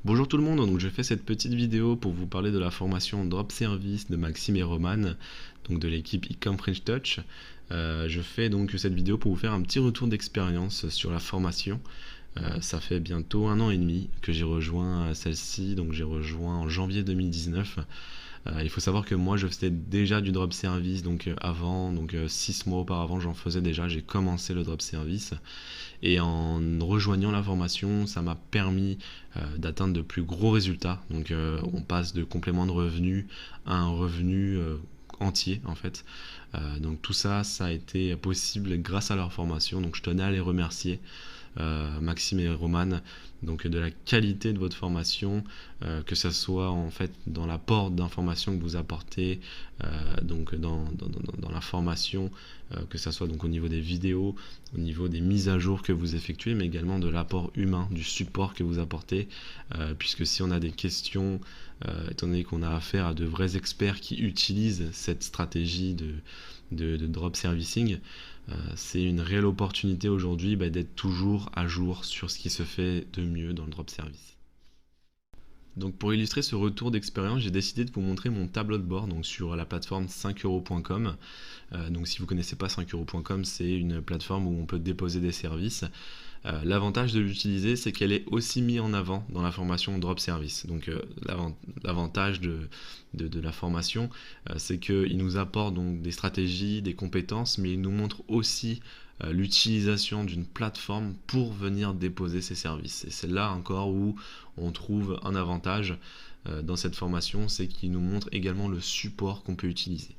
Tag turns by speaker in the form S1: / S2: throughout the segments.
S1: Bonjour tout le monde, donc je fais cette petite vidéo pour vous parler de la formation Drop Service de Maxime et Roman, donc de l'équipe Ecom French Touch. Je fais donc cette vidéo pour vous faire un petit retour d'expérience sur la formation. Ça fait bientôt 1 an et demi que j'ai rejoint celle-ci, donc j'ai rejoint en janvier 2019. Il faut savoir que moi je faisais déjà du drop service donc avant, 6 mois auparavant j'en faisais déjà, j'ai commencé le drop service et en rejoignant la formation ça m'a permis d'atteindre de plus gros résultats. Donc on passe de complément de revenu à un revenu entier en fait. Donc tout ça a été possible grâce à leur formation, donc je tenais à les remercier. Maxime et Roman, donc de la qualité de votre formation, que ce soit en fait dans l'apport d'informations que vous apportez, donc dans la formation, que ce soit donc au niveau des vidéos, au niveau des mises à jour que vous effectuez, mais également de l'apport humain, du support que vous apportez, puisque si on a des questions, étant donné qu'on a affaire à de vrais experts qui utilisent cette stratégie de drop servicing, c'est une réelle opportunité aujourd'hui d'être toujours à jour sur ce qui se fait de mieux dans le drop service. Donc pour illustrer ce retour d'expérience, j'ai décidé de vous montrer mon tableau de bord donc sur la plateforme 5euros.com. Donc si vous ne connaissez pas 5euros.com, c'est une plateforme où on peut déposer des services. L'avantage de l'utiliser, c'est qu'elle est aussi mise en avant dans la formation Drop Service. Donc l'avantage de la formation, c'est qu'il nous apporte donc des stratégies, des compétences, mais il nous montre aussi l'utilisation d'une plateforme pour venir déposer ses services. Et c'est là encore où on trouve un avantage dans cette formation, c'est qu'il nous montre également le support qu'on peut utiliser.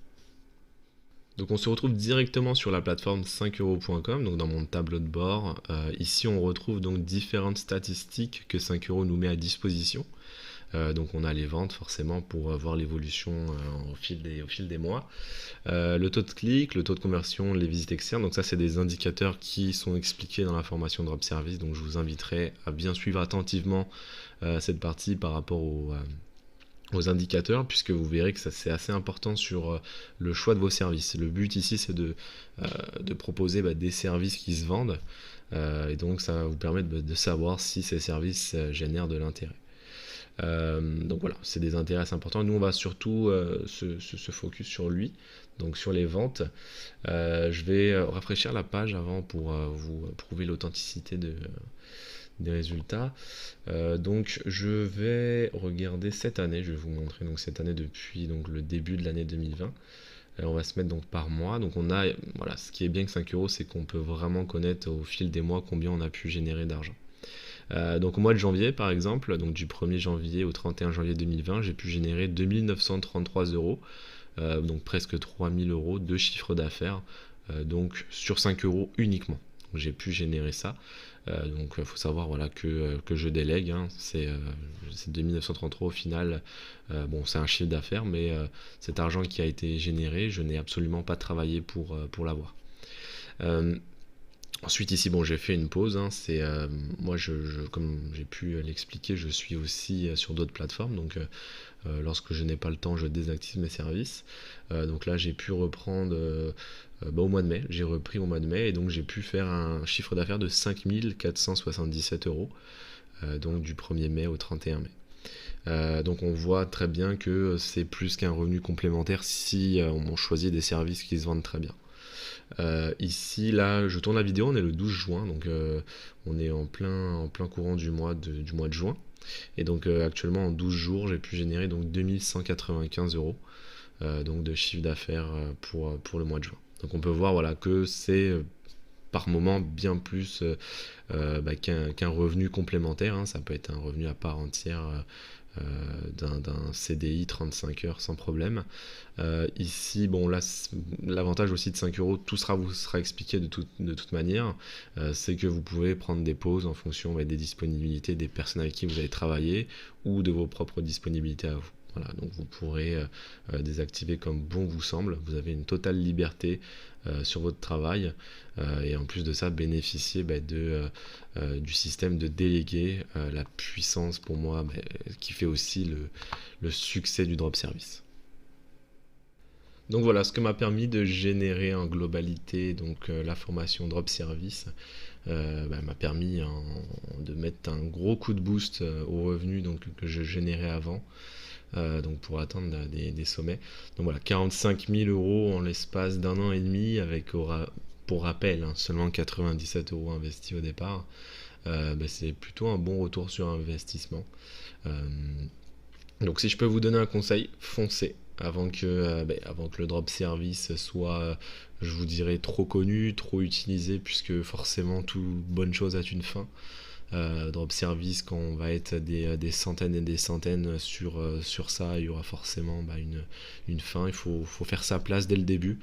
S1: Donc on se retrouve directement sur la plateforme 5euros.com, donc dans mon tableau de bord. Ici on retrouve donc différentes statistiques que 5 euros nous met à disposition. Donc on a les ventes forcément pour voir l'évolution au fil des mois. Le taux de clic, le taux de conversion, les visites externes, donc ça c'est des indicateurs qui sont expliqués dans la formation Drop Service, donc je vous inviterai à bien suivre attentivement cette partie par rapport aux indicateurs, puisque vous verrez que ça c'est assez important sur le choix de vos services. Le but ici c'est de proposer des services qui se vendent, et donc ça va vous permettre de savoir si ces services génèrent de l'intérêt. Donc voilà, c'est des intérêts assez importants. Nous on va surtout se focus sur lui, donc sur les ventes. Je vais rafraîchir la page avant pour vous prouver l'authenticité des résultats. Donc je vais regarder cette année, je vais vous montrer donc cette année depuis donc le début de l'année 2020. On va se mettre donc par mois. Donc on a, voilà, ce qui est bien que 5 euros, c'est qu'on peut vraiment connaître au fil des mois combien on a pu générer d'argent. Donc au mois de janvier par exemple, donc du 1er janvier au 31 janvier 2020, j'ai pu générer 2933 euros, donc presque 3000 euros de chiffre d'affaires, donc sur 5 euros uniquement. J'ai pu générer ça. Donc il faut savoir voilà, que je délègue, hein, c'est 2933 au final. Bon, c'est un chiffre d'affaires, mais cet argent qui a été généré, je n'ai absolument pas travaillé pour l'avoir. Ensuite ici bon j'ai fait une pause, hein, c'est moi comme j'ai pu l'expliquer, je suis aussi sur d'autres plateformes, donc lorsque je n'ai pas le temps je désactive mes services. Donc là j'ai pu reprendre au mois de mai, j'ai repris au mois de mai et donc j'ai pu faire un chiffre d'affaires de 5477 euros, donc du 1er mai au 31 mai. Donc on voit très bien que c'est plus qu'un revenu complémentaire si on choisit des services qui se vendent très bien. Ici, là, je tourne la vidéo, on est le 12 juin, donc on est en plein courant du mois de juin. Et donc actuellement, en 12 jours, j'ai pu générer donc 2195 euros donc de chiffre d'affaires pour le mois de juin. Donc on peut voir voilà, que c'est par moment bien plus qu'un revenu complémentaire, hein. Ça peut être un revenu à part entière d'un CDI 35 heures sans problème. Ici, bon là, l'avantage aussi de 5 euros, tout vous sera expliqué de toute manière, c'est que vous pouvez prendre des pauses en fonction des disponibilités des personnes avec qui vous allez travailler ou de vos propres disponibilités à vous. Voilà, donc vous pourrez désactiver comme bon vous semble. Vous avez une totale liberté sur votre travail et en plus de ça bénéficier du système de déléguer, la puissance pour moi qui fait aussi le succès du drop service. Donc voilà ce que m'a permis de générer en globalité donc la formation Drop Service. M'a permis de mettre un gros coup de boost aux revenus donc, que je générais avant, donc pour atteindre des sommets. Donc voilà, 45 000 euros en l'espace d'un an et demi, avec pour rappel seulement 97 euros investis au départ. C'est plutôt un bon retour sur investissement. Euh, donc si je peux vous donner un conseil, foncez avant que le drop service soit, je vous dirais, trop connu, trop utilisé, puisque forcément toute bonne chose a une fin. Drop service, quand on va être des centaines et des centaines sur ça, il y aura forcément une fin. Il faut faire sa place dès le début.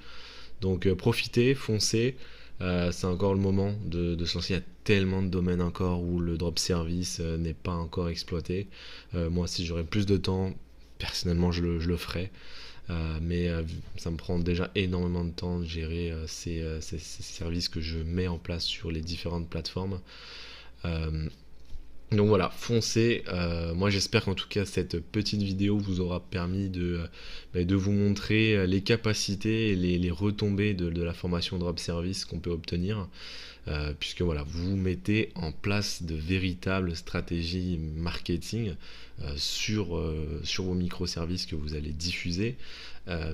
S1: Donc profitez, foncez. C'est encore le moment de se lancer. Il y a tellement de domaines encore où le drop service n'est pas encore exploité. Moi, si j'aurais plus de temps, personnellement, je le ferais. Mais ça me prend déjà énormément de temps de gérer ces services que je mets en place sur les différentes plateformes. Euh, donc voilà, foncez. Moi j'espère qu'en tout cas cette petite vidéo vous aura permis de vous montrer les capacités et les retombées de la formation Drop Service qu'on peut obtenir. Puisque voilà, vous mettez en place de véritables stratégies marketing sur vos microservices que vous allez diffuser,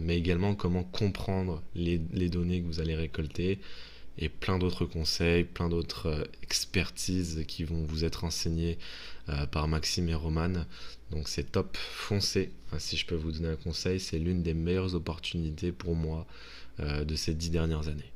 S1: mais également comment comprendre les données que vous allez récolter, et plein d'autres conseils, plein d'autres expertises qui vont vous être enseignées par Maxime et Roman. Donc c'est top, foncez. Si je peux vous donner un conseil, c'est l'une des meilleures opportunités pour moi de ces 10 dernières années.